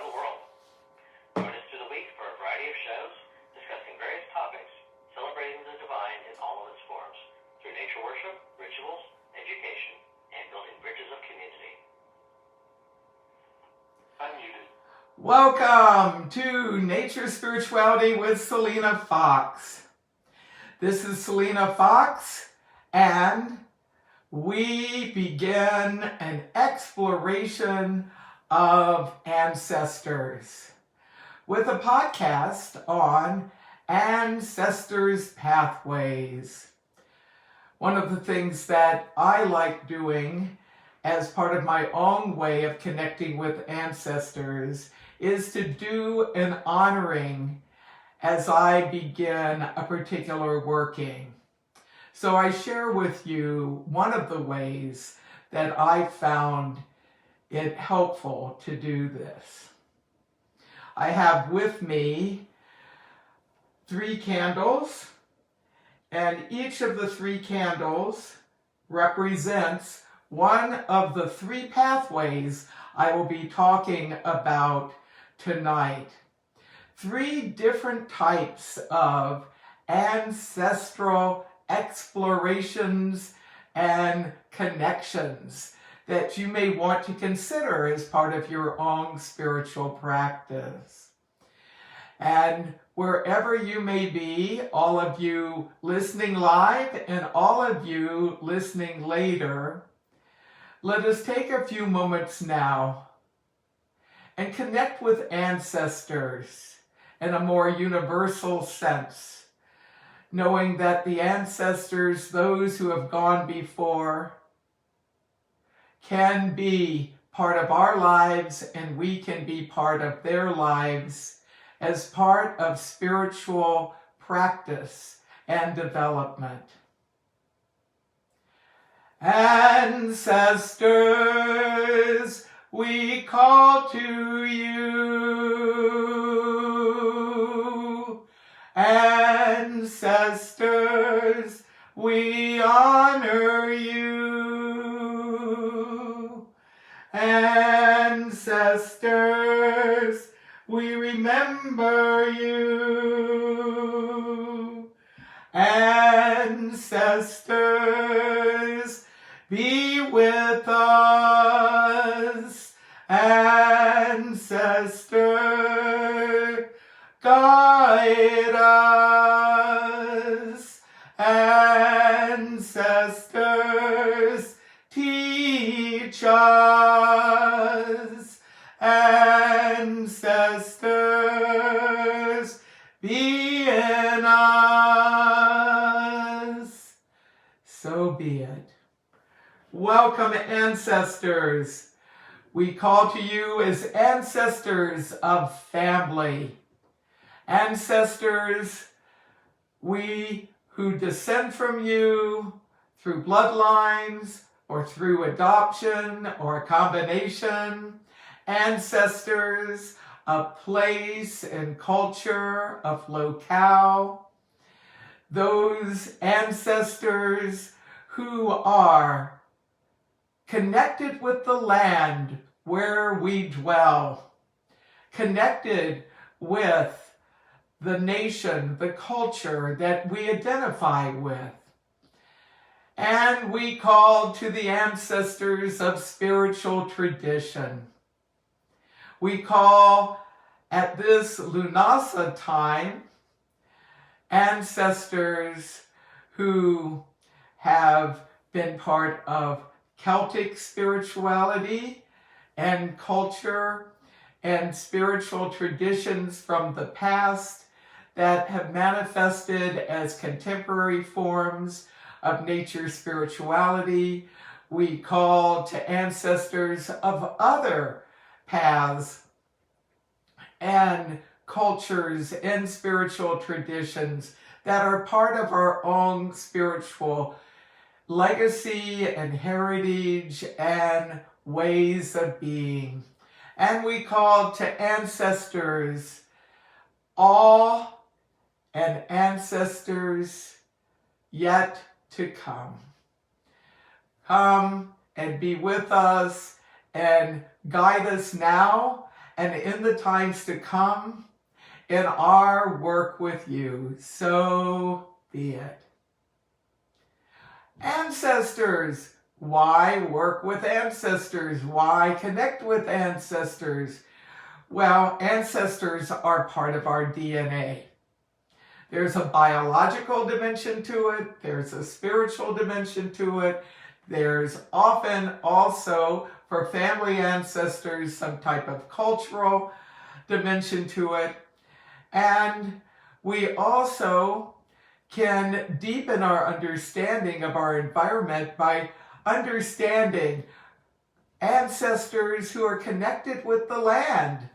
around the world. Join us through the week for a variety of shows discussing various topics, celebrating the divine in all of its forms, through nature worship, rituals, education, and building bridges of community. Unmuted. Welcome to Nature Spirituality with Selena Fox. This is Selena Fox, and we begin an exploration of ancestors with a podcast on ancestors' pathways. One of the things that I like doing as part of my own way of connecting with ancestors is to do an honoring as I begin a particular working. So I share with you one of the ways that I found it helpful to do this. I have with me 3 candles, and each of the 3 candles represents one of the 3 pathways I will be talking about tonight. 3 different types of ancestral explorations and connections that you may want to consider as part of your own spiritual practice. And wherever you may be, all of you listening live and all of you listening later, let us take a few moments now and connect with ancestors in a more universal sense, knowing that the ancestors, those who have gone before, can be part of our lives and we can be part of their lives as part of spiritual practice and development. Ancestors, we call to you. Ancestors, we honor you. Ancestors, we remember you. Ancestors, be with us. Ancestor, guide us. Ancestors, teach us. Ancestors, be in us. So be it. Welcome, ancestors. We call to you as ancestors of family. Ancestors, we who descend from you through bloodlines or through adoption or a combination. Ancestors of place and culture, of locale. Those ancestors who are connected with the land where we dwell, connected with the nation, the culture that we identify with. And we call to the ancestors of spiritual tradition. We call at this Lunasa time ancestors who have been part of Celtic spirituality and culture and spiritual traditions from the past that have manifested as contemporary forms of nature spirituality. We call to ancestors of other paths and cultures and spiritual traditions that are part of our own spiritual legacy and heritage and ways of being. And we call to ancestors all and ancestors yet to come. Come and be with us and guide us now and in the times to come in our work with you. So be it. Ancestors. Why work with ancestors? Why connect with ancestors? Well, ancestors are part of our DNA. There's a biological dimension to it. There's a spiritual dimension to it. There's often also, for family ancestors, some type of cultural dimension to it. And we also can deepen our understanding of our environment by understanding ancestors who are connected with the land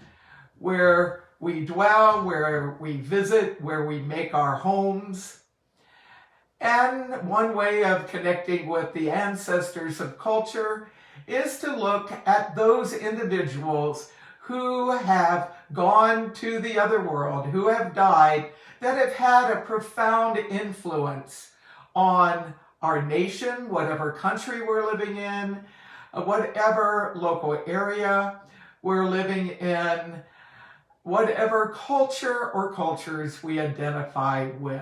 where we dwell, where we visit, where we make our homes. And one way of connecting with the ancestors of culture is to look at those individuals who have gone to the other world, who have died, that have had a profound influence on our nation, whatever country we're living in, whatever local area we're living in, whatever culture or cultures we identify with.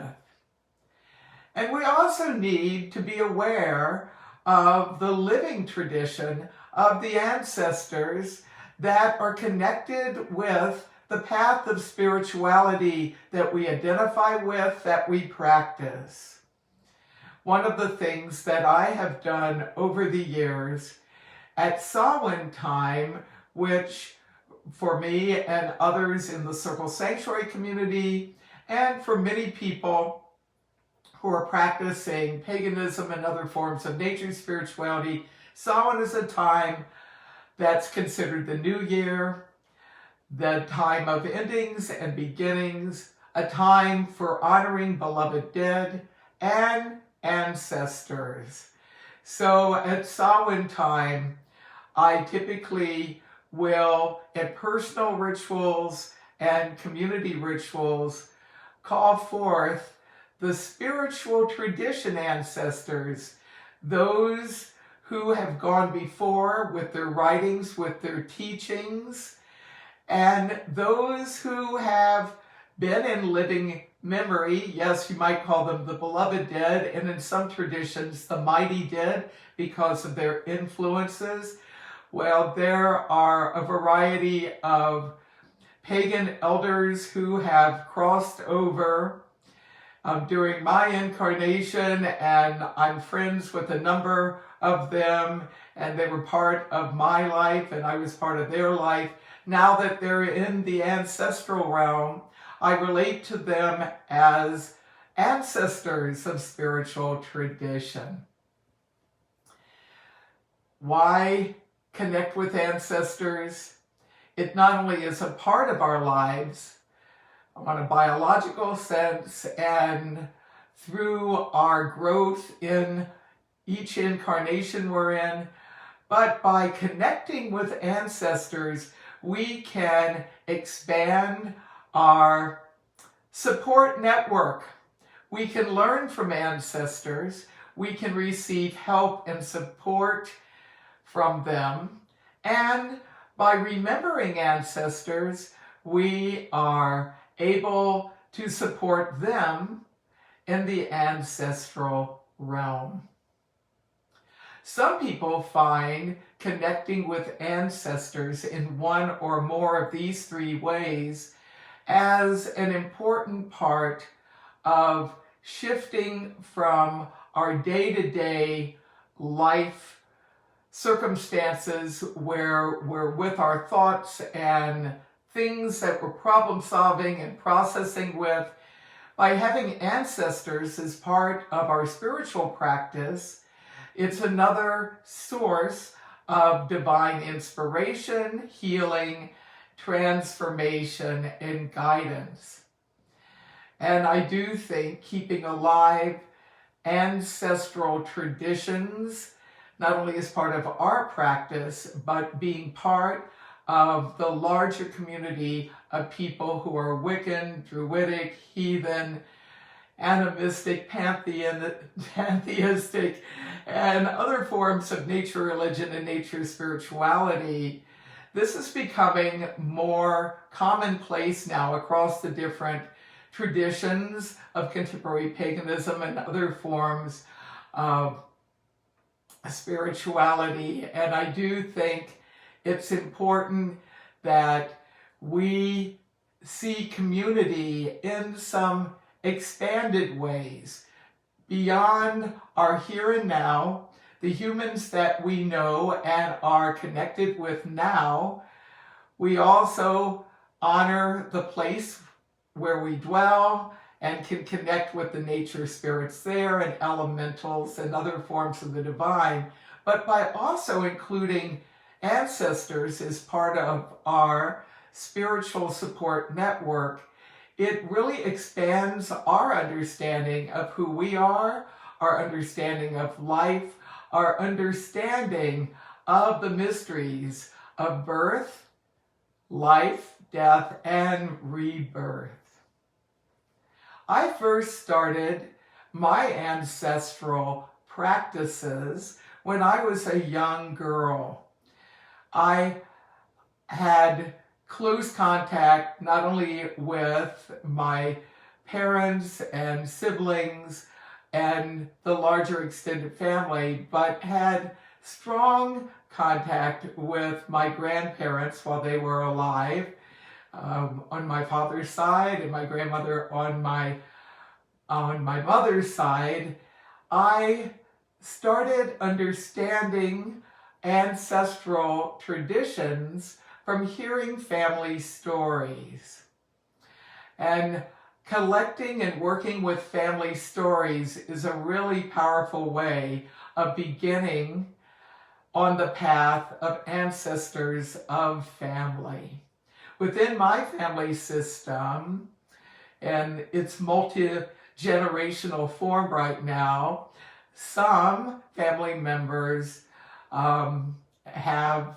And we also need to be aware of the living tradition of the ancestors that are connected with the path of spirituality that we identify with, that we practice. One of the things that I have done over the years at Samhain time, which for me and others in the Circle Sanctuary community, and for many people who are practicing paganism and other forms of nature spirituality, Samhain is a time that's considered the new year, the time of endings and beginnings, a time for honoring beloved dead and ancestors. So at Samhain time, I typically will, in personal rituals and community rituals, call forth the spiritual tradition ancestors, those who have gone before with their writings, with their teachings, and those who have been in living memory. Yes, you might call them the beloved dead, and in some traditions, the mighty dead, because of their influences. Well, there are a variety of pagan elders who have crossed over during my incarnation, and I'm friends with a number of them, and they were part of my life, and I was part of their life. Now that they're in the ancestral realm, I relate to them as ancestors of spiritual tradition. Why connect with ancestors? It not only is a part of our lives on a biological sense and through our growth in each incarnation we're in, but by connecting with ancestors, we can expand our support network. We can learn from ancestors. We can receive help and support from them. And by remembering ancestors, we are able to support them in the ancestral realm. Some people find connecting with ancestors in one or more of these three ways as an important part of shifting from our day-to-day life circumstances where we're with our thoughts and things that we're problem solving and processing with. By having ancestors as part of our spiritual practice, it's another source of divine inspiration, healing, transformation, and guidance. And I do think keeping alive ancestral traditions, not only as part of our practice, but being part of the larger community of people who are Wiccan, Druidic, heathen, animistic, pantheistic, and other forms of nature religion and nature spirituality, This is becoming more commonplace now across the different traditions of contemporary paganism and other forms of spirituality. And I do think it's important that we see community in some expanded ways beyond our here and now, the humans that we know and are connected with now. We also honor the place where we dwell and can connect with the nature spirits there and elementals and other forms of the divine, but by also including ancestors as part of our spiritual support network, it really expands our understanding of who we are, our understanding of life, our understanding of the mysteries of birth, life, death, and rebirth. I first started my ancestral practices when I was a young girl. I had close contact not only with my parents and siblings and the larger extended family, but had strong contact with my grandparents while they were alive, on my father's side, and my grandmother on my mother's side. I started understanding ancestral traditions from hearing family stories. And collecting and working with family stories is a really powerful way of beginning on the path of ancestors of family. Within my family system, and its multi-generational form right now, some family members have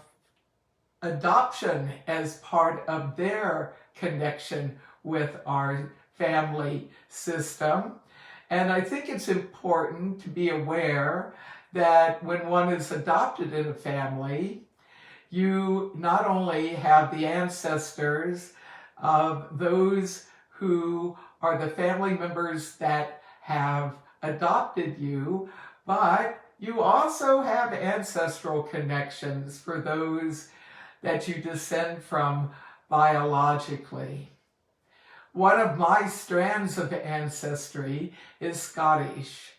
adoption as part of their connection with our family system. And I think it's important to be aware that when one is adopted in a family, you not only have the ancestors of those who are the family members that have adopted you, but you also have ancestral connections for those that you descend from biologically. One of my strands of ancestry is Scottish.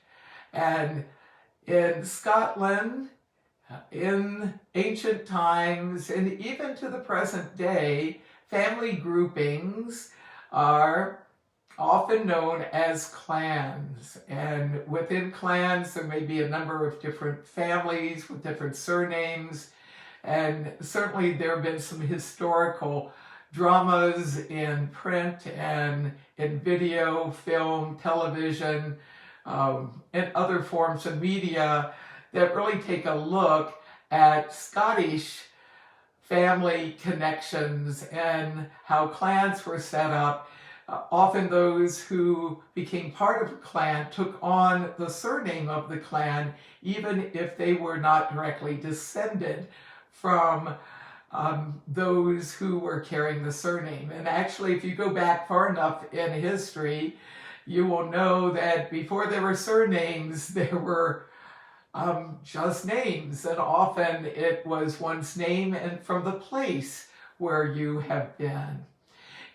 And in Scotland, in ancient times, and even to the present day, family groupings are often known as clans. And within clans, there may be a number of different families with different surnames. And certainly there have been some historical dramas in print and in video, film, television, and other forms of media that really take a look at Scottish family connections and how clans were set up. Often those who became part of a clan took on the surname of the clan, even if they were not directly descended from those who were carrying the surname. And actually, if you go back far enough in history, you will know that before there were surnames, there were just names, and often it was one's name and from the place where you have been.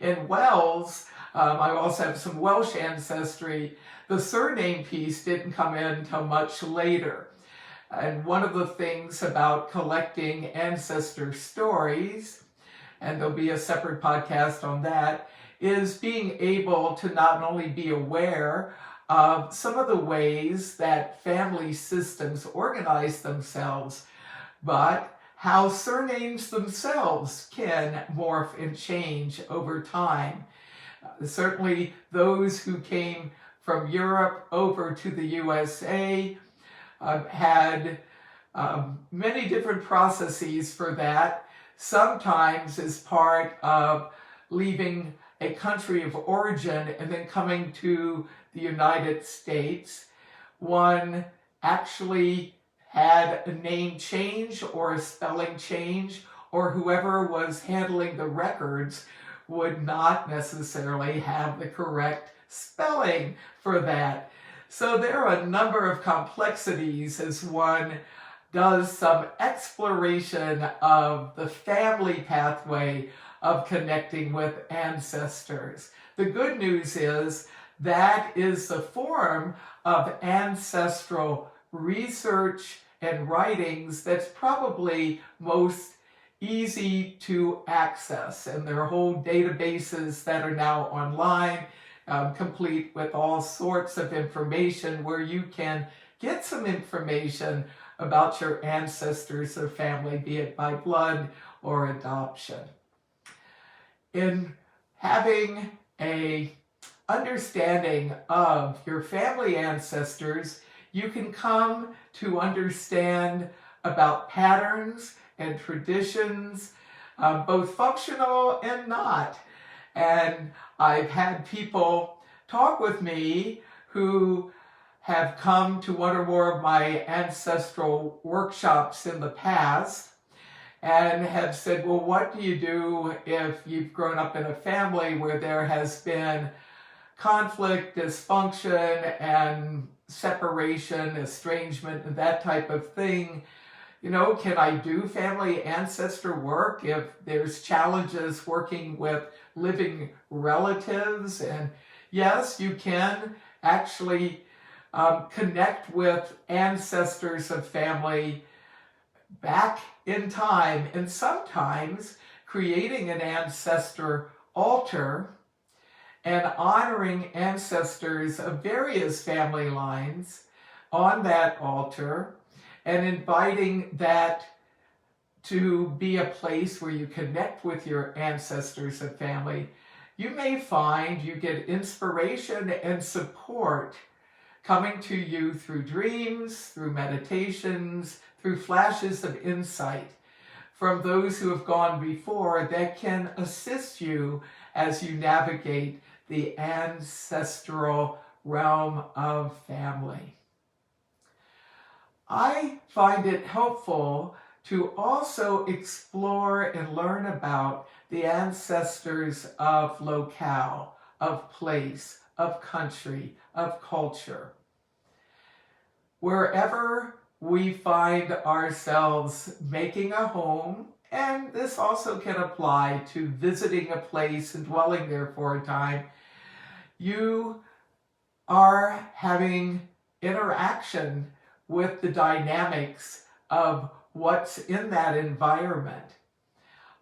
In Wales, I also have some Welsh ancestry. The surname piece didn't come in until much later. And one of the things about collecting ancestor stories, and there'll be a separate podcast on that, is being able to not only be aware of some of the ways that family systems organize themselves, but how surnames themselves can morph and change over time. Certainly those who came from Europe over to the USA had many different processes for that, sometimes as part of leaving a country of origin and then coming to the United States. One actually had a name change or a spelling change, or whoever was handling the records would not necessarily have the correct spelling for that. So there are a number of complexities as one does some exploration of the family pathway of connecting with ancestors. The good news is that is the form of ancestral research and writings that's probably most easy to access. And there are whole databases that are now online, complete with all sorts of information where you can get some information about your ancestors or family, be it by blood or adoption. In having a understanding of your family ancestors, you can come to understand about patterns and traditions, both functional and not. And I've had people talk with me who have come to one or more of my ancestral workshops in the past and have said, well, what do you do if you've grown up in a family where there has been conflict, dysfunction, and separation, estrangement, and that type of thing? You know, can I do family ancestor work if there's challenges working with living relatives? And yes, you can actually connect with ancestors of family back in time, and sometimes creating an ancestor altar and honoring ancestors of various family lines on that altar, and inviting that to be a place where you connect with your ancestors of family. You may find you get inspiration and support coming to you through dreams, through meditations, through flashes of insight from those who have gone before that can assist you as you navigate the ancestral realm of family. I find it helpful to also explore and learn about the ancestors of locale, of place, of country, of culture. Wherever we find ourselves making a home, and this also can apply to visiting a place and dwelling there for a time, you are having interaction with the dynamics of what's in that environment.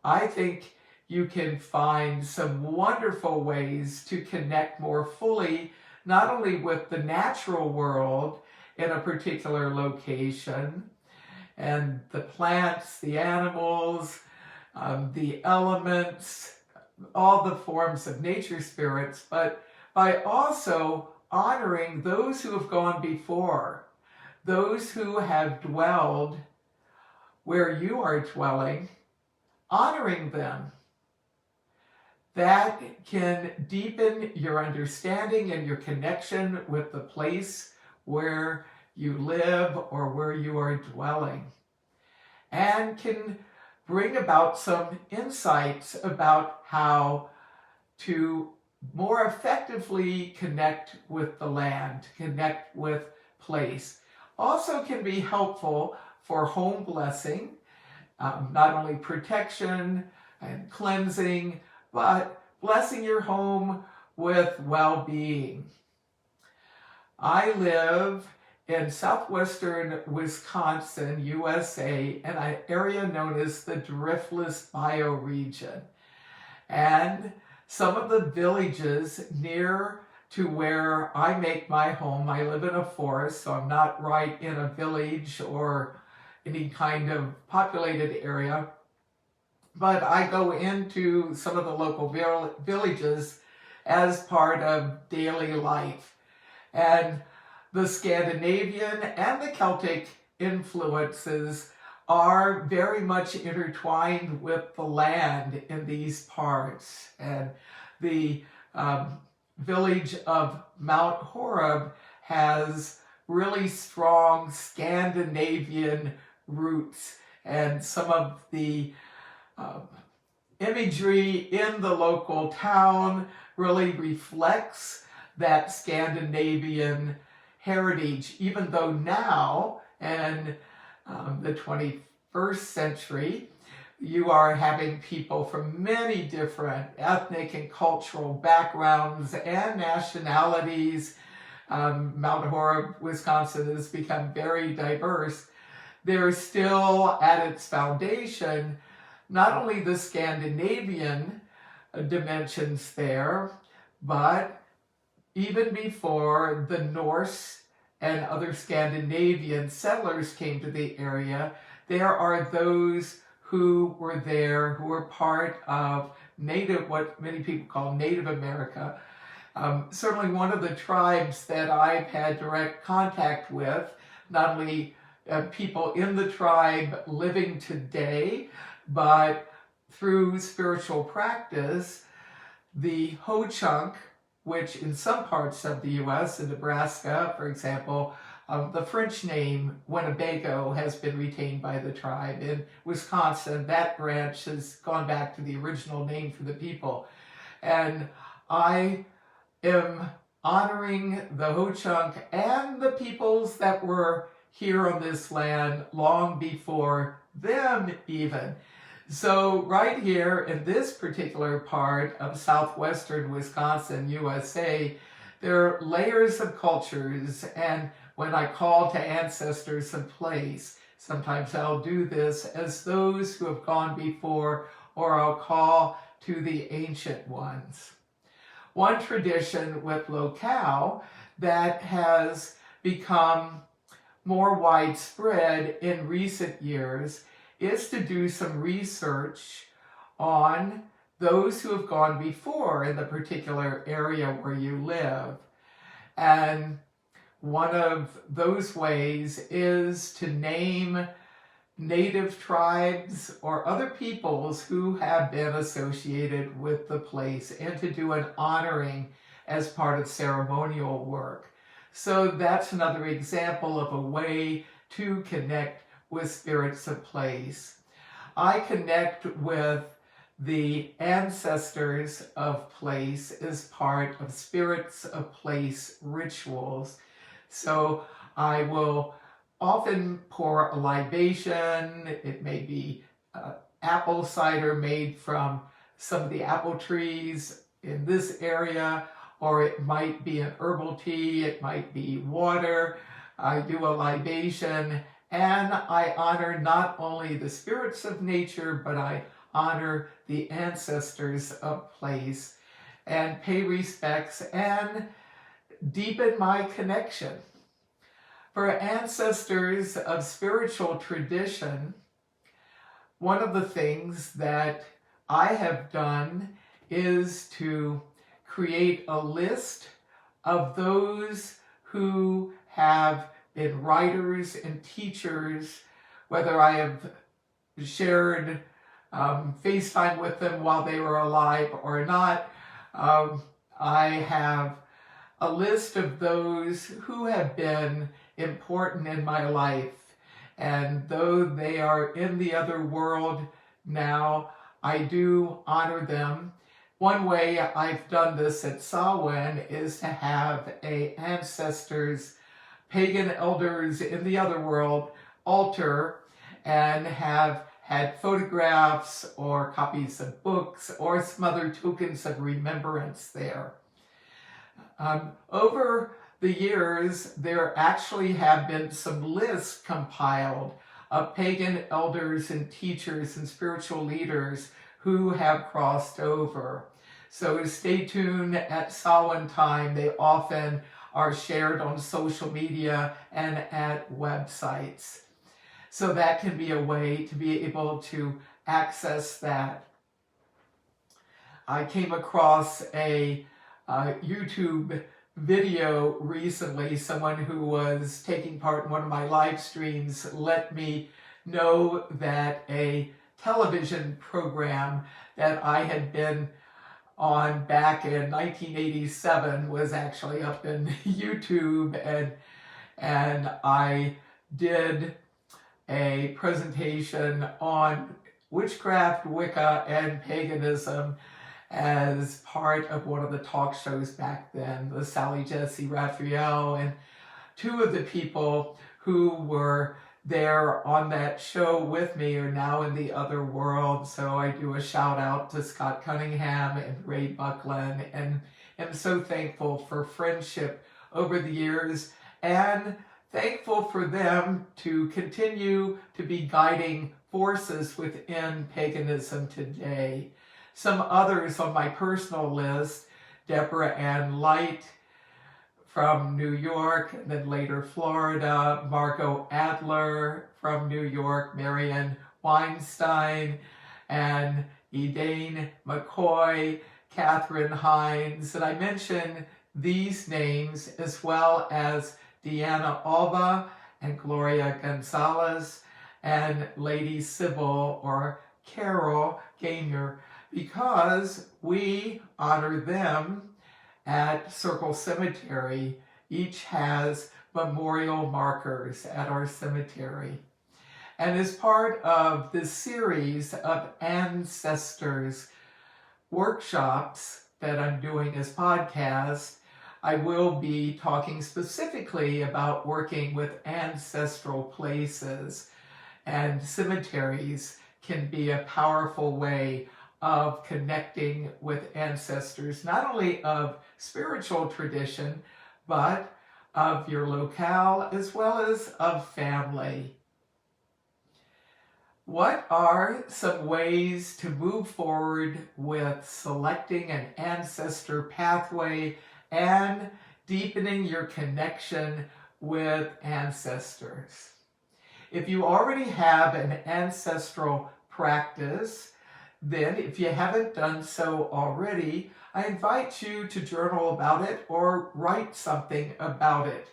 I think you can find some wonderful ways to connect more fully, not only with the natural world in a particular location, and the plants, the animals, the elements, all the forms of nature spirits, but by also honoring those who have gone before, those who have dwelled where you are dwelling, honoring them. That can deepen your understanding and your connection with the place where you live or where you are dwelling, and can bring about some insights about how to more effectively connect with the land, connect with place. Also can be helpful for home blessing, not only protection and cleansing, but blessing your home with well-being. I live in southwestern Wisconsin, USA, in an area known as the Driftless Bioregion. And some of the villages near to where I make my home, I live in a forest, so I'm not right in a village or any kind of populated area, but I go into some of the local villages as part of daily life. And the Scandinavian and the Celtic influences are very much intertwined with the land in these parts. And the village of Mount Horeb has really strong Scandinavian roots, and some of the imagery in the local town really reflects that Scandinavian heritage, even though now in the 21st century, you are having people from many different ethnic and cultural backgrounds and nationalities. Mount Horeb, Wisconsin has become very diverse. There's still at its foundation not only the Scandinavian dimensions there, but even before the Norse and other Scandinavian settlers came to the area, there are those who were there, who were part of Native, what many people call Native America. Certainly one of the tribes that I've had direct contact with, not only people in the tribe living today, but through spiritual practice, the Ho-Chunk, which in some parts of the U.S., in Nebraska, for example, the French name Winnebago has been retained by the tribe. In Wisconsin, that branch has gone back to the original name for the people. And I am honoring the Ho-Chunk and the peoples that were here on this land long before them even. So right here in this particular part of southwestern Wisconsin, USA, there are layers of cultures, and when I call to ancestors in place, sometimes I'll do this as those who have gone before, or I'll call to the ancient ones. One tradition with locale that has become more widespread in recent years is to do some research on those who have gone before in the particular area where you live. And one of those ways is to name native tribes or other peoples who have been associated with the place, and to do an honoring as part of ceremonial work. So that's another example of a way to connect with spirits of place. I connect with the ancestors of place as part of spirits of place rituals. So I will often pour a libation. It may be apple cider made from some of the apple trees in this area, or it might be an herbal tea, it might be water. I do a libation, and I honor not only the spirits of nature, but I honor the ancestors of place and pay respects and deepen my connection. For ancestors of spiritual tradition, one of the things that I have done is to create a list of those who have been writers and teachers, whether I have shared FaceTime with them while they were alive or not. I have a list of those who have been important in my life, and though they are in the other world now, I do honor them. One way I've done this at Samhain is to have a ancestors, pagan elders in the other world altar, and have had photographs or copies of books or some other tokens of remembrance there. Over the years, there actually have been some lists compiled of pagan elders and teachers and spiritual leaders who have crossed over. So stay tuned at Samhain time. They often are shared on social media and at websites. So that can be a way to be able to access that. I came across a YouTube video recently. Someone who was taking part in one of my live streams let me know that a television program that I had been on back in 1987 was actually up in YouTube, and I did a presentation on witchcraft, Wicca, and paganism as part of one of the talk shows back then, the Sally Jesse Raphael, and two of the people who were there on that show with me are now in the other world. So I do a shout out to Scott Cunningham and Ray Buckland, and am so thankful for friendship over the years, and thankful for them to continue to be guiding forces within paganism today. Some others on my personal list: Deborah Ann Light from New York, and then later Florida; Margot Adler from New York; Marianne Weinstein, and Elaine McCoy, Catherine Hines. And I mention these names as well as Deanna Alba and Gloria Gonzalez and Lady Sybil or Carol Gaynor, because we honor them at Circle Cemetery. Each has memorial markers at our cemetery. And as part of this series of ancestors workshops that I'm doing as podcasts, I will be talking specifically about working with ancestral places, and cemeteries can be a powerful way of connecting with ancestors, not only of spiritual tradition, but of your locale as well as of family. What are some ways to move forward with selecting an ancestor pathway and deepening your connection with ancestors? If you already have an ancestral practice, then if you haven't done so already, I invite you to journal about it or write something about it,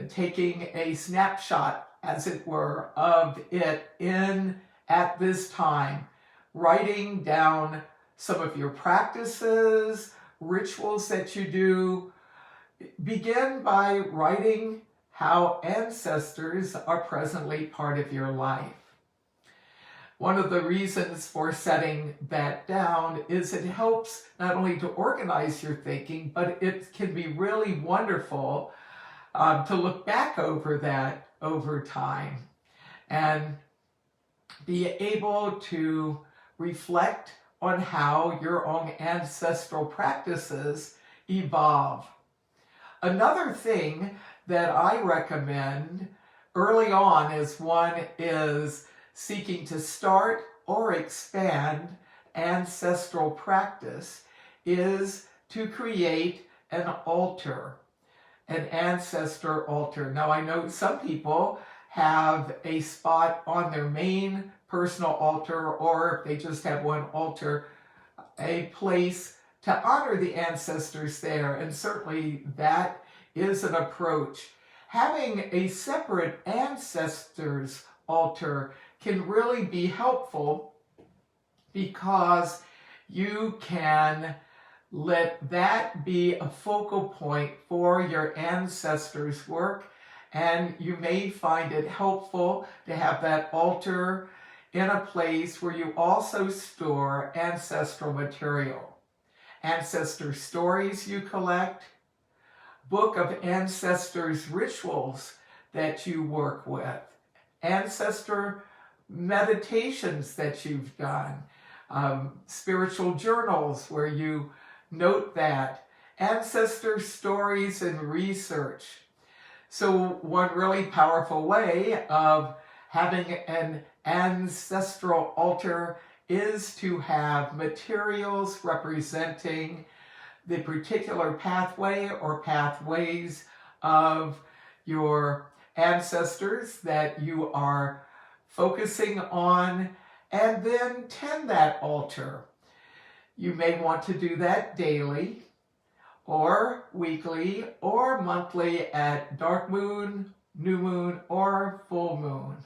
taking a snapshot, as it were, of it in at this time, writing down some of your practices, rituals that you do. Begin by writing how ancestors are presently part of your life. One of the reasons for setting that down is it helps not only to organize your thinking, but it can be really wonderful to look back over that over time and be able to reflect on how your own ancestral practices evolve. Another thing that I recommend early on as one is seeking to start or expand ancestral practice is to create an altar, an ancestor altar. Now, I know some people have a spot on their main personal altar, or if they just have one altar, a place to honor the ancestors there, and certainly that is an approach. Having a separate ancestors altar can really be helpful because you can let that be a focal point for your ancestors' work, and you may find it helpful to have that altar in a place where you also store ancestral material, ancestor stories you collect, book of ancestors rituals that you work with, ancestor meditations that you've done, spiritual journals where you note that, ancestor stories and research. So one really powerful way of having an ancestral altar is to have materials representing the particular pathway or pathways of your ancestors that you are focusing on, and then tend that altar. You may want to do that daily or weekly or monthly at dark moon, new moon, or full moon.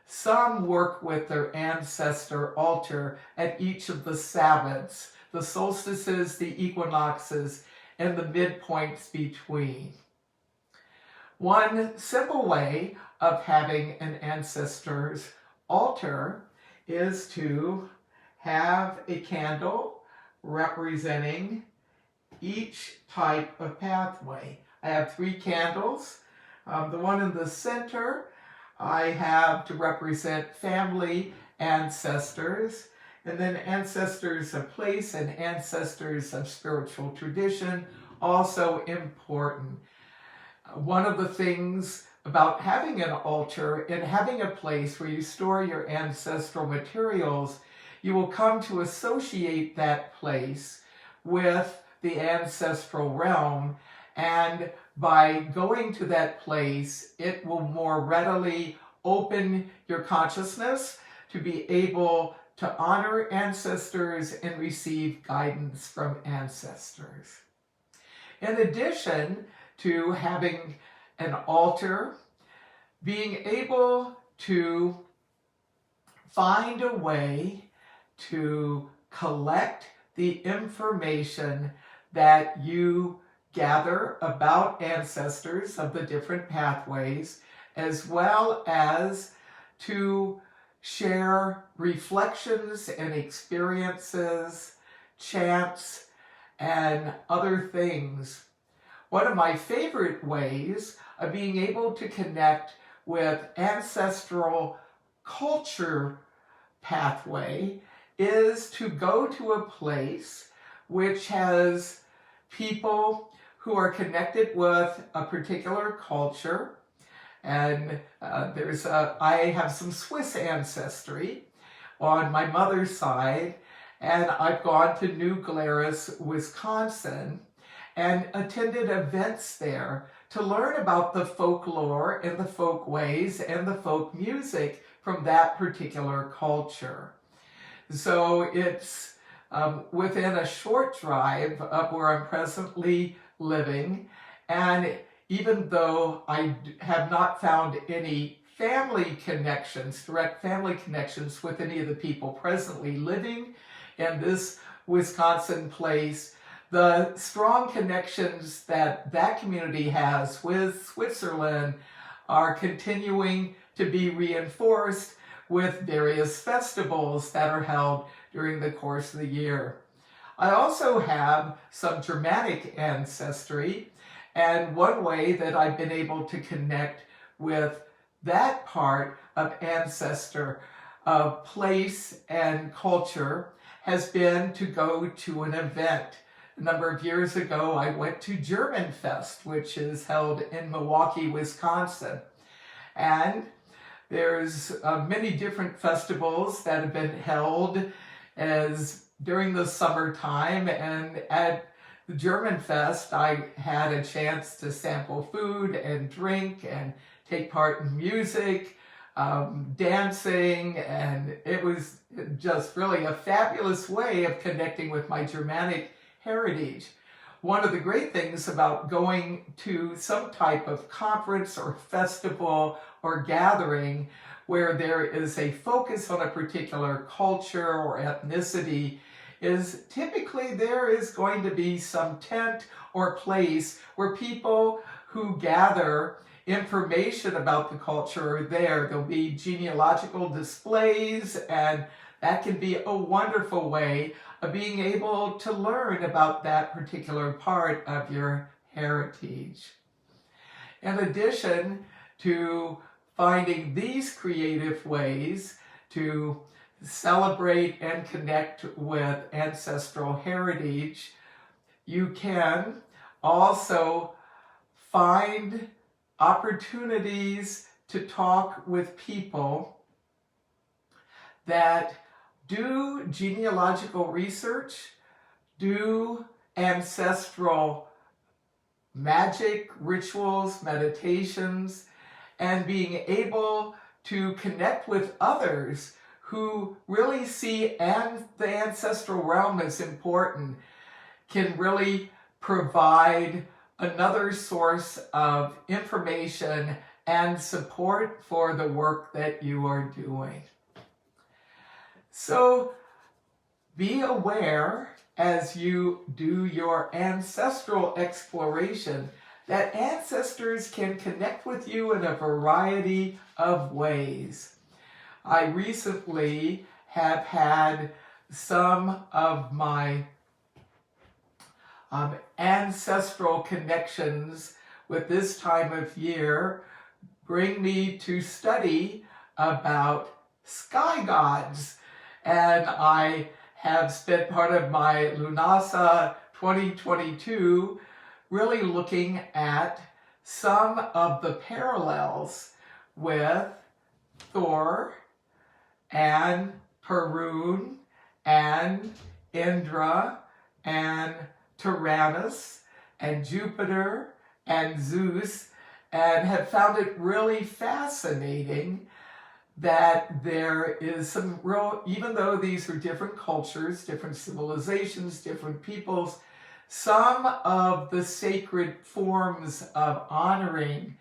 Some work with their ancestor altar at each of the Sabbaths, the solstices, the equinoxes, and the midpoints between. One simple way of having an ancestor's altar is to have a candle representing each type of pathway. I have 3 candles. The one in the center I have to represent family, ancestors, and then ancestors of place and ancestors of spiritual tradition, also important. One of the things about having an altar and having a place where you store your ancestral materials, you will come to associate that place with the ancestral realm, and by going to that place, it will more readily open your consciousness to be able to honor ancestors and receive guidance from ancestors. In addition to having an altar, being able to find a way to collect the information that you gather about ancestors of the different pathways, as well as to share reflections and experiences, chants, and other things. One of my favorite ways of being able to connect with ancestral culture pathway is to go to a place which has people who are connected with a particular culture. And I have some Swiss ancestry on my mother's side, and I've gone to New Glarus, Wisconsin, and attended events there to learn about the folklore and the folk ways and the folk music from that particular culture. So it's within a short drive of where I'm presently living, and even though I have not found any family connections, direct family connections with any of the people presently living in this Wisconsin place, the strong connections that that community has with Switzerland are continuing to be reinforced with various festivals that are held during the course of the year. I also have some Germanic ancestry, and one way that I've been able to connect with that part of ancestor, of place and culture, has been to go to an event. A number of years ago, I went to German Fest, which is held in Milwaukee, Wisconsin. And there's many different festivals that have been held as during the summertime, and at the German Fest, I had a chance to sample food and drink and take part in music, dancing, and it was just really a fabulous way of connecting with my Germanic heritage. One of the great things about going to some type of conference or festival or gathering where there is a focus on a particular culture or ethnicity is typically there is going to be some tent or place where people who gather information about the culture are there. There'll be genealogical displays, and that can be a wonderful way of being able to learn about that particular part of your heritage. In addition to finding these creative ways to celebrate and connect with ancestral heritage, you can also find opportunities to talk with people that do genealogical research, do ancestral magic, rituals, meditations, and being able to connect with others who really see the ancestral realm as important, can really provide another source of information and support for the work that you are doing. So be aware as you do your ancestral exploration that ancestors can connect with you in a variety of ways. I recently have had some of my ancestral connections with this time of year bring me to study about sky gods. And I have spent part of my Lunasa 2022 really looking at some of the parallels with Thor and Perun and Indra and Tyrannus and Jupiter and Zeus, and have found it really fascinating that there is some real, even though these are different cultures, different civilizations, different peoples, some of the sacred forms of honoring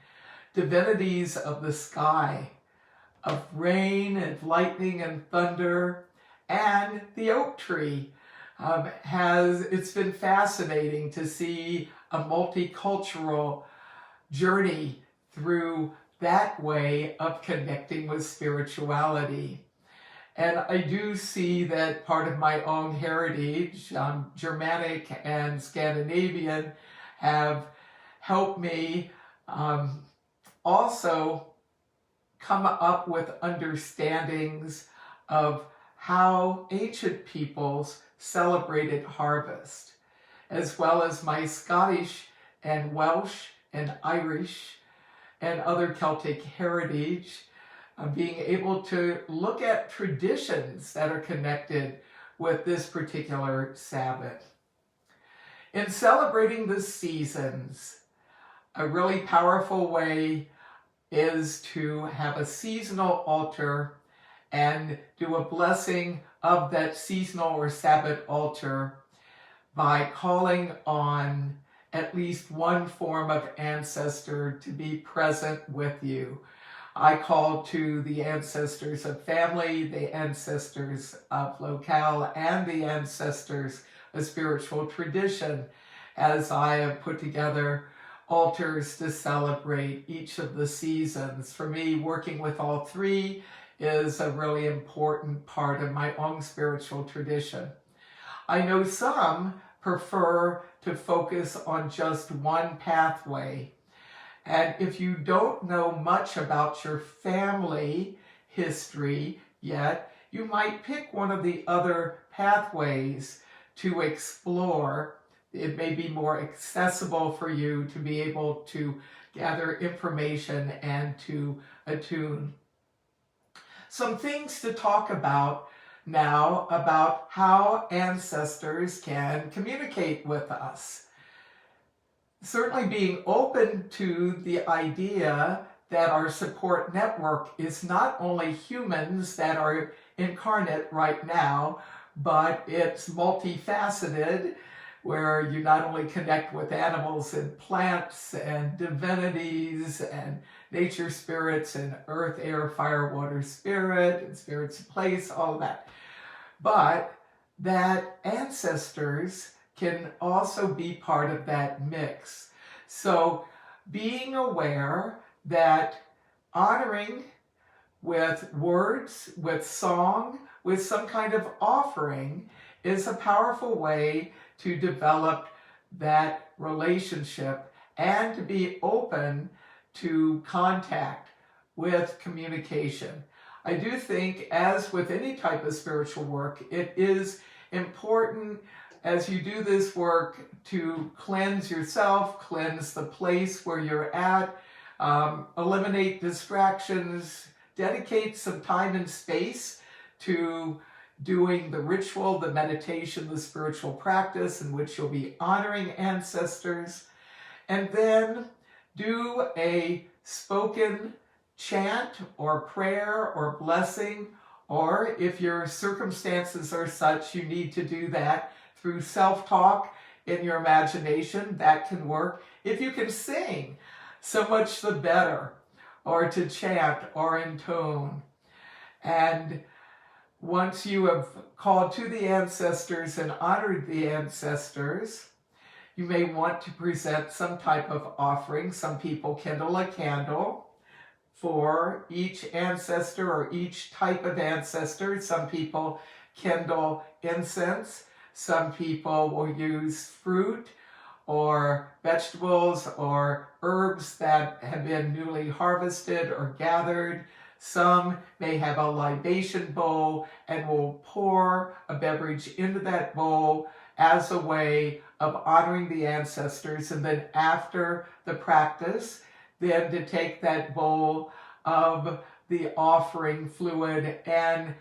divinities of the sky, of rain and lightning and thunder, and the oak tree. It's been fascinating to see a multicultural journey through that way of connecting with spirituality. And I do see that part of my own heritage, Germanic and Scandinavian, have helped me also come up with understandings of how ancient peoples celebrated harvest, as well as my Scottish and Welsh and Irish and other Celtic heritage, being able to look at traditions that are connected with this particular Sabbath. In celebrating the seasons, a really powerful way is to have a seasonal altar and do a blessing of that seasonal or Sabbath altar by calling on at least one form of ancestor to be present with you. I call to the ancestors of family, the ancestors of locale, and the ancestors of spiritual tradition as I have put together altars to celebrate each of the seasons. For me, working with all three is a really important part of my own spiritual tradition. I know some prefer to focus on just one pathway. And if you don't know much about your family history yet, you might pick one of the other pathways to explore. It may be more accessible for you to be able to gather information and to attune. Some things to talk about now about how ancestors can communicate with us. Certainly being open to the idea that our support network is not only humans that are incarnate right now, but it's multifaceted, where you not only connect with animals and plants and divinities and nature spirits and earth, air, fire, water, spirit, and spirits of place, all of that, but that ancestors can also be part of that mix. So being aware that honoring with words, with song, with some kind of offering is a powerful way to develop that relationship and to be open to contact with communication. I do think, as with any type of spiritual work, it is important as you do this work to cleanse yourself, cleanse the place where you're at, eliminate distractions, dedicate some time and space to doing the ritual, the meditation, the spiritual practice in which you'll be honoring ancestors, and then do a spoken chant or prayer or blessing, or if your circumstances are such you need to do that through self-talk in your imagination, that can work. If you can sing, so much the better, or to chant or intone. And once you have called to the ancestors and honored the ancestors, you may want to present some type of offering. Some people kindle a candle for each ancestor or each type of ancestor. Some people kindle incense. Some people will use fruit or vegetables or herbs that have been newly harvested or gathered. Some may have a libation bowl and will pour a beverage into that bowl as a way of honoring the ancestors. And then after the practice, then to take that bowl of the offering fluid and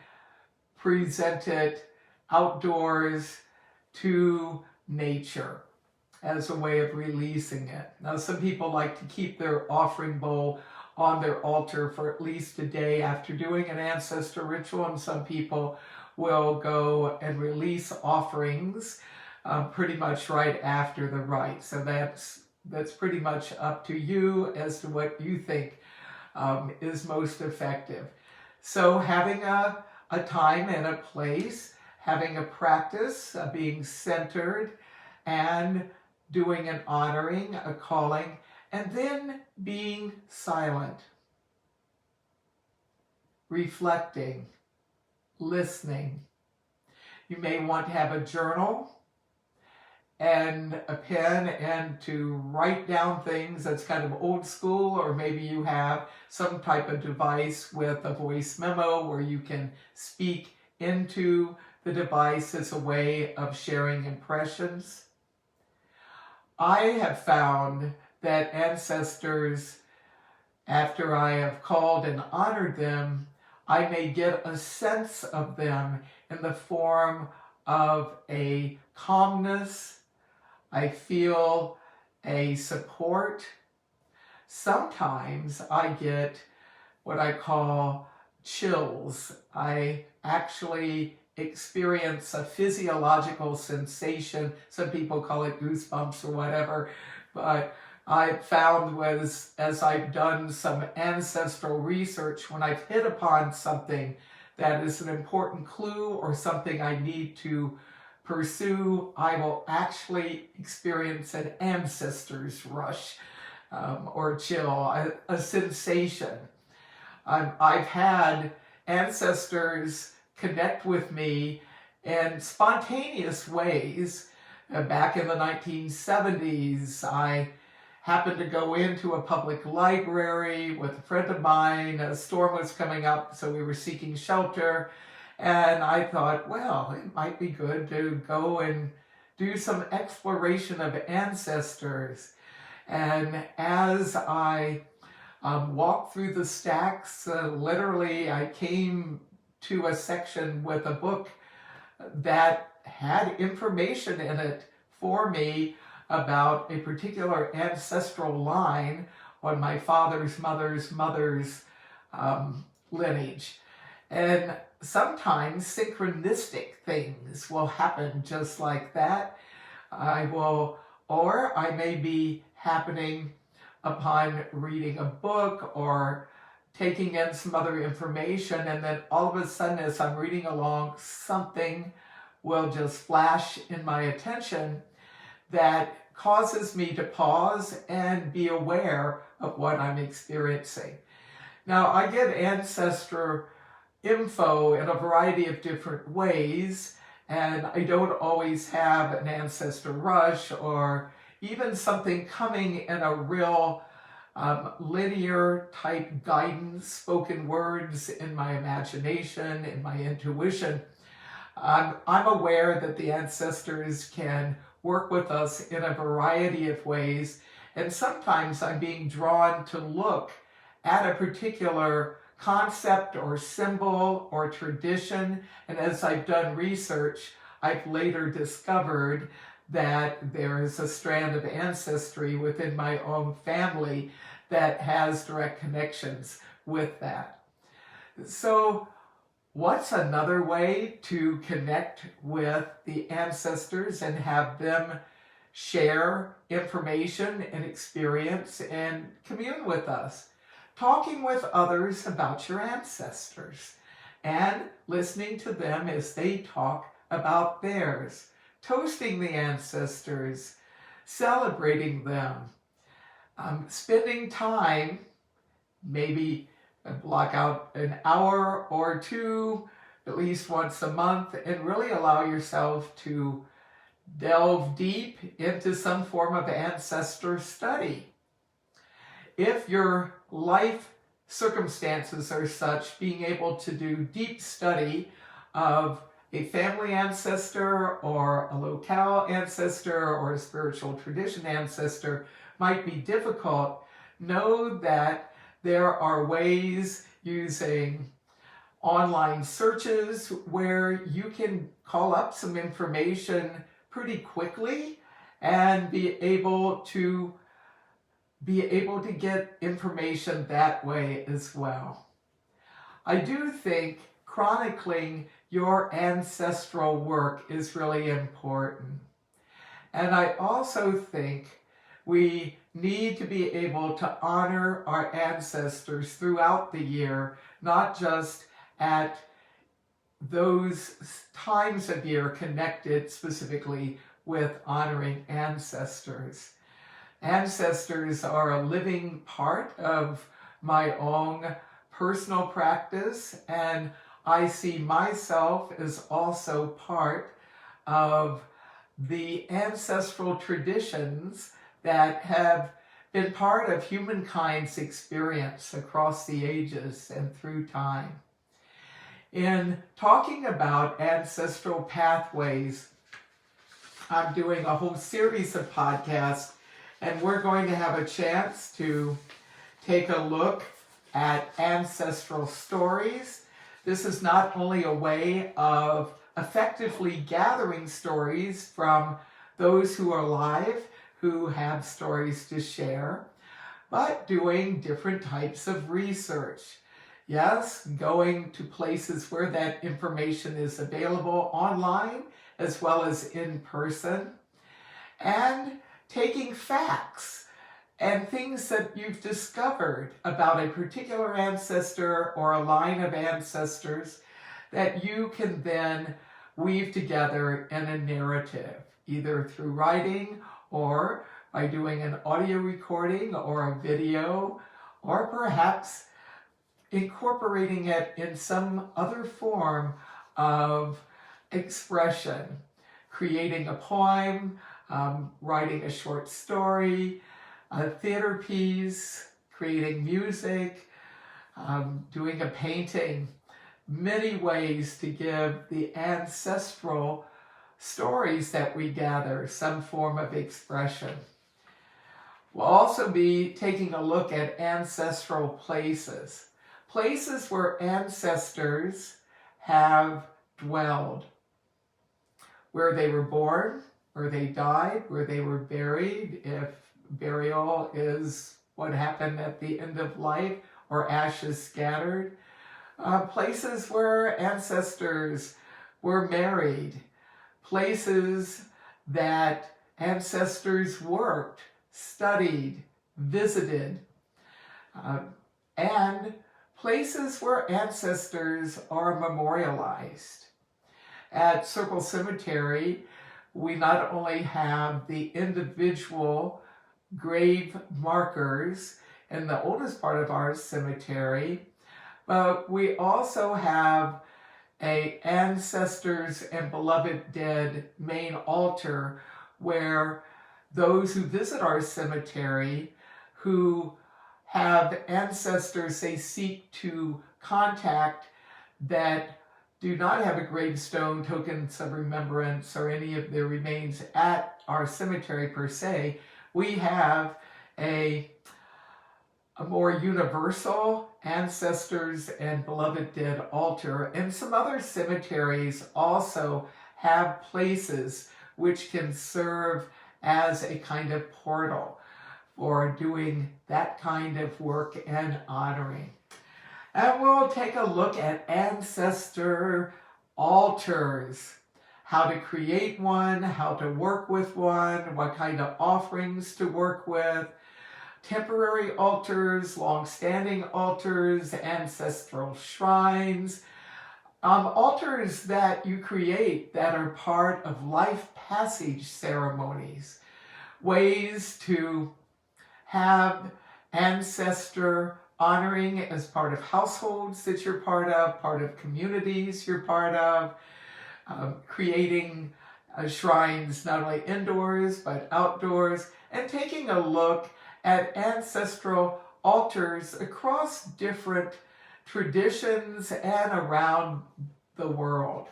present it outdoors to nature as a way of releasing it. Now, some people like to keep their offering bowl on their altar for at least a day after doing an ancestor ritual, and some people will go and release offerings pretty much right after the rite. So that's pretty much up to you as to what you think is most effective. So having a time and a place, having a practice, being centered, and doing an honoring, a calling, and then being silent, reflecting, listening. You may want to have a journal and a pen and to write down things. That's kind of old school, or maybe you have some type of device with a voice memo where you can speak into the device as a way of sharing impressions. I have found that ancestors, after I have called and honored them, I may get a sense of them in the form of a calmness. I feel a support. Sometimes I get what I call chills. I actually experience a physiological sensation. Some people call it goosebumps or whatever, but I found was, as I've done some ancestral research, when I've hit upon something that is an important clue or something I need to pursue, I will actually experience an ancestor's rush or chill, a sensation. I've had ancestors connect with me in spontaneous ways. Back in the 1970s, I happened to go into a public library with a friend of mine. A storm was coming up, so we were seeking shelter. And I thought, well, it might be good to go and do some exploration of ancestors. And as I walked through the stacks, literally I came to a section with a book that had information in it for me about a particular ancestral line on my father's mother's lineage. And sometimes synchronistic things will happen just like that. Or I may be happening upon reading a book or taking in some other information, and then all of a sudden as I'm reading along, something will just flash in my attention that causes me to pause and be aware of what I'm experiencing. Now, I get ancestor info in a variety of different ways, and I don't always have an ancestor rush or even something coming in a real linear type guidance, spoken words in my imagination, in my intuition. I'm aware that the ancestors can work with us in a variety of ways, and sometimes I'm being drawn to look at a particular concept or symbol or tradition, and as I've done research, I've later discovered that there is a strand of ancestry within my own family that has direct connections with that. So what's another way to connect with the ancestors and have them share information and experience and commune with us? Talking with others about your ancestors and listening to them as they talk about theirs. Toasting the ancestors, celebrating them, spending time maybe and block out an hour or two, at least once a month, and really allow yourself to delve deep into some form of ancestor study. If your life circumstances are such, being able to do deep study of a family ancestor or a locale ancestor or a spiritual tradition ancestor might be difficult, know that there are ways using online searches where you can call up some information pretty quickly and be able to get information that way as well. I do think chronicling your ancestral work is really important. And I also think we need to be able to honor our ancestors throughout the year, not just at those times of year connected specifically with honoring ancestors. Ancestors are a living part of my own personal practice, and I see myself as also part of the ancestral traditions that have been part of humankind's experience across the ages and through time. In talking about ancestral pathways, I'm doing a whole series of podcasts, and we're going to have a chance to take a look at ancestral stories. This is not only a way of effectively gathering stories from those who are alive, who have stories to share, but doing different types of research. Yes, going to places where that information is available online as well as in person, and taking facts and things that you've discovered about a particular ancestor or a line of ancestors that you can then weave together in a narrative, either through writing or by doing an audio recording or a video, or perhaps incorporating it in some other form of expression, creating a poem, writing a short story, a theater piece, creating music, doing a painting. Many ways to give the ancestral stories that we gather some form of expression. We'll also be taking a look at ancestral places. Places where ancestors have dwelled, where they were born, where they died, where they were buried, if burial is what happened at the end of life, or ashes scattered. Places where ancestors were married, places that ancestors worked, studied, visited, and places where ancestors are memorialized. At Circle Cemetery, we not only have the individual grave markers in the oldest part of our cemetery, but we also have a ancestors and beloved dead main altar where those who visit our cemetery who have ancestors they seek to contact that do not have a gravestone, tokens of remembrance, or any of their remains at our cemetery per se, we have a more universal ancestors and beloved dead altar. And some other cemeteries also have places which can serve as a kind of portal for doing that kind of work and honoring. And we'll take a look at ancestor altars, how to create one, how to work with one, what kind of offerings to work with, temporary altars, long-standing altars, ancestral shrines, altars that you create that are part of life passage ceremonies, ways to have ancestor honoring as part of households that you're part of communities you're part of, creating shrines not only indoors but outdoors, and taking a look at ancestral altars across different traditions and around the world.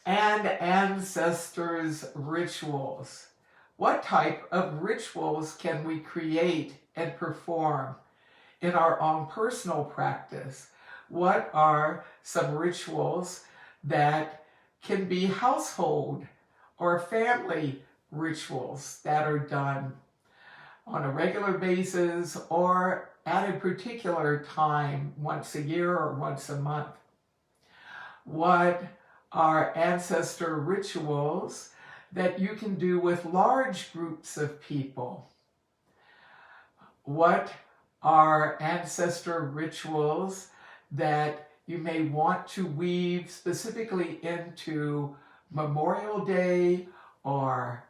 And ancestors' rituals. What type of rituals can we create and perform in our own personal practice? What are some rituals that can be household or family rituals that are done on a regular basis or at a particular time, once a year or once a month? What are ancestor rituals that you can do with large groups of people? What are ancestor rituals that you may want to weave specifically into Memorial Day or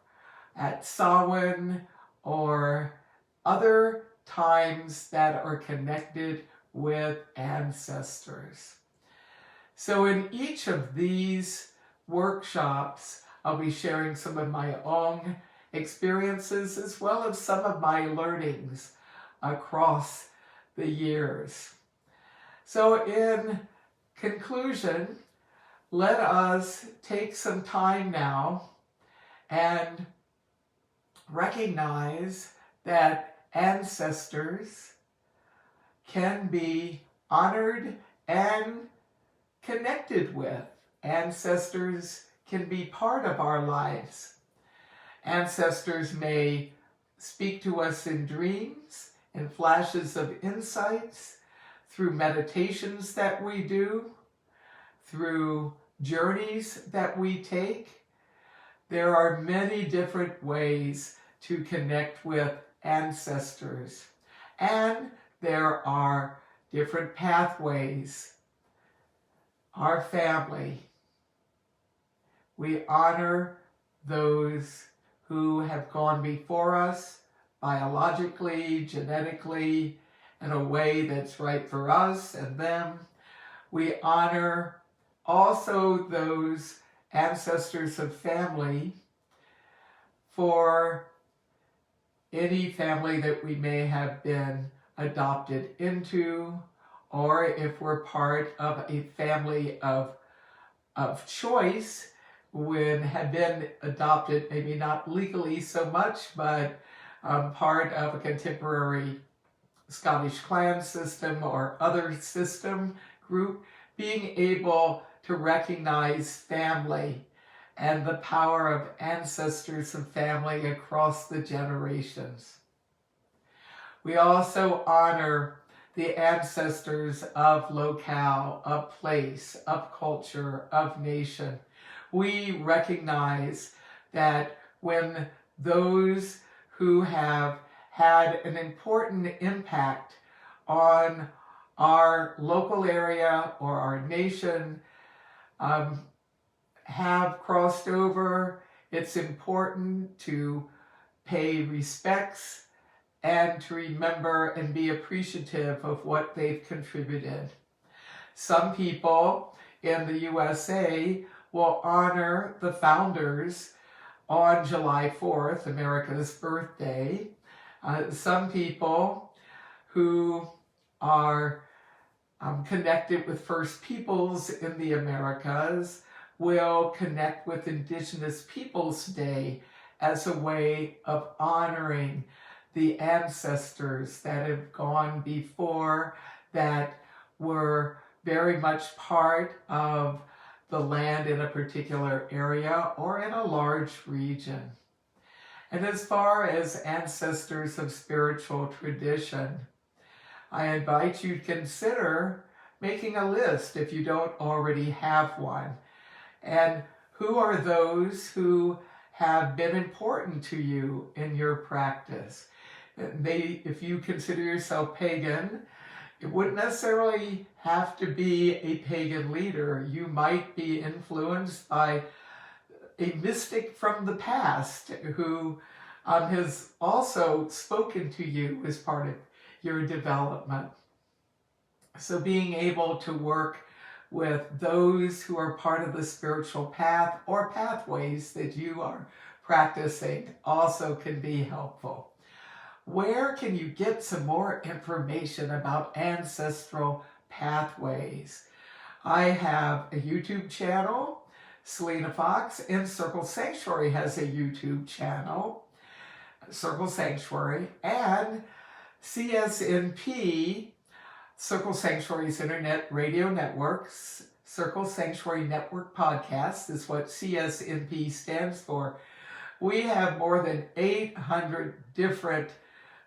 at Samhain or other times that are connected with ancestors? So in each of these workshops, I'll be sharing some of my own experiences as well as some of my learnings across the years. So in conclusion, let us take some time now and recognize that ancestors can be honored and connected with. Ancestors can be part of our lives. Ancestors may speak to us in dreams, in flashes of insights, through meditations that we do, through journeys that we take. There are many different ways to connect with ancestors, and there are different pathways. Our family, we honor those who have gone before us biologically, genetically, in a way that's right for us and them. We honor also those ancestors of family for any family that we may have been adopted into, or if we're part of a family of choice, when have been adopted, maybe not legally so much, but part of a contemporary Scottish clan system or other system group, being able to recognize family and the power of ancestors and family across the generations. We also honor the ancestors of locale, of place, of culture, of nation. We recognize that when those who have had an important impact on our local area or our nation have crossed over, it's important to pay respects and to remember and be appreciative of what they've contributed. Some people in the USA will honor the founders on July 4th, America's birthday. Some people who are connected with First Peoples in the Americas will connect with Indigenous Peoples Day as a way of honoring the ancestors that have gone before, that were very much part of the land in a particular area or in a large region. And as far as ancestors of spiritual tradition, I invite you to consider making a list if you don't already have one. And who are those who have been important to you in your practice? If you consider yourself pagan, it wouldn't necessarily have to be a pagan leader. You might be influenced by a mystic from the past who has also spoken to you as part of your development. So being able to work with those who are part of the spiritual path or pathways that you are practicing also can be helpful. Where can you get some more information about ancestral pathways? I have a YouTube channel, Selena Fox, and Circle Sanctuary has a YouTube channel, Circle Sanctuary, and CSNP, Circle Sanctuary's Internet Radio Networks, Circle Sanctuary Network Podcast is what CSNP stands for. We have more than 800 different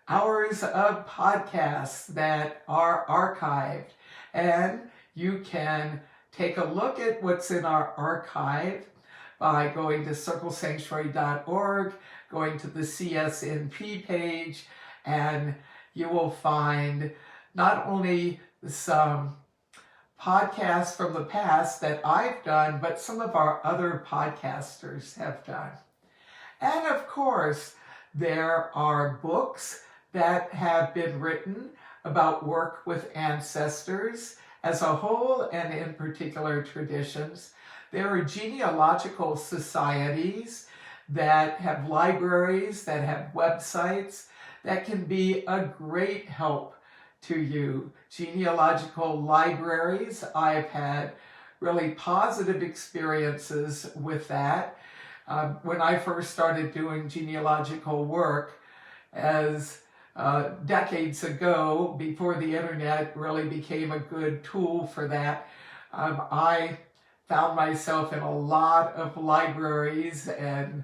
hours of podcasts that are archived, and you can take a look at what's in our archive by going to circlesanctuary.org, going to the CSNP page, and you will find not only some podcasts from the past that I've done, but some of our other podcasters have done. And of course, there are books that have been written about work with ancestors as a whole and in particular traditions. There are genealogical societies that have libraries, that have websites that can be a great help to you. Genealogical libraries, I've had really positive experiences with that. When I first started doing genealogical work as decades ago, before the internet really became a good tool for that, I found myself in a lot of libraries and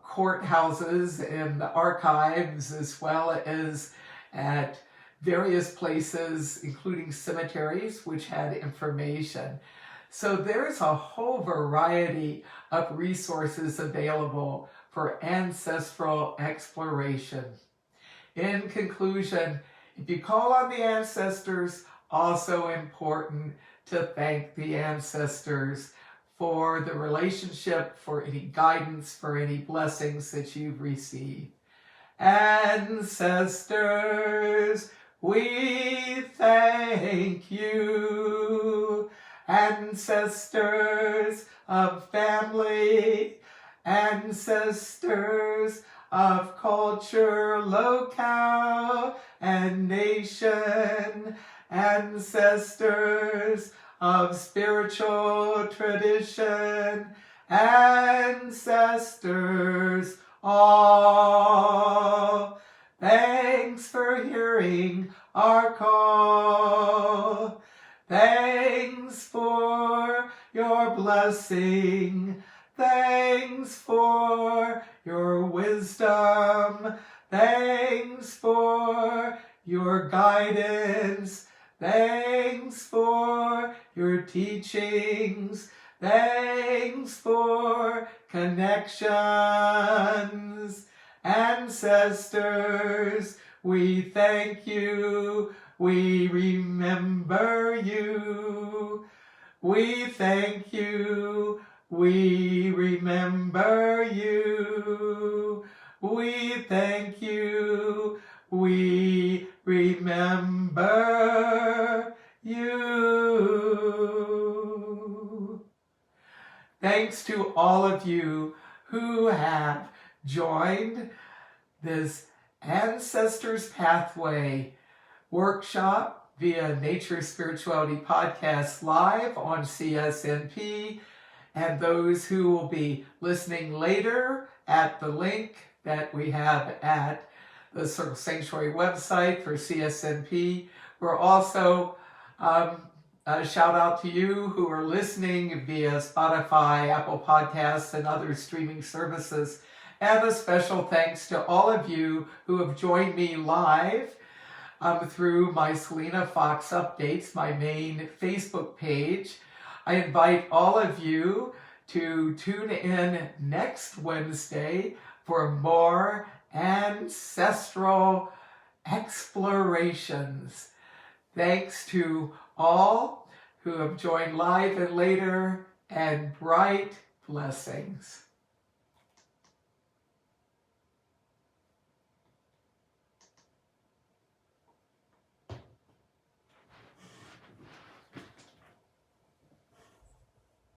courthouses and archives, as well as at various places, including cemeteries, which had information. So there's a whole variety of resources available for ancestral exploration. In conclusion, if you call on the ancestors, also important to thank the ancestors for the relationship, for any guidance, for any blessings that you've received. Ancestors, we thank you. Ancestors of family, ancestors of culture, locale, and nation, ancestors of spiritual tradition, ancestors all. Thanks for hearing our call. Thanks for your blessing. Thanks for your wisdom. Thanks for your guidance. Thanks for your teachings. Thanks for connections. Ancestors, we thank you. We remember you. We thank you. We remember you. We thank you. We remember you. Thanks to all of you who have joined this Ancestors Pathway workshop via Nature Spirituality Podcast live on CSNP, and those who will be listening later at the link that we have at the Circle Sanctuary website for CSNP. We're also a shout out to you who are listening via Spotify, Apple Podcasts, and other streaming services. And a special thanks to all of you who have joined me live through my Selena Fox Updates, my main Facebook page. I invite all of you to tune in next Wednesday for more ancestral explorations. Thanks to all who have joined live and later, and bright blessings.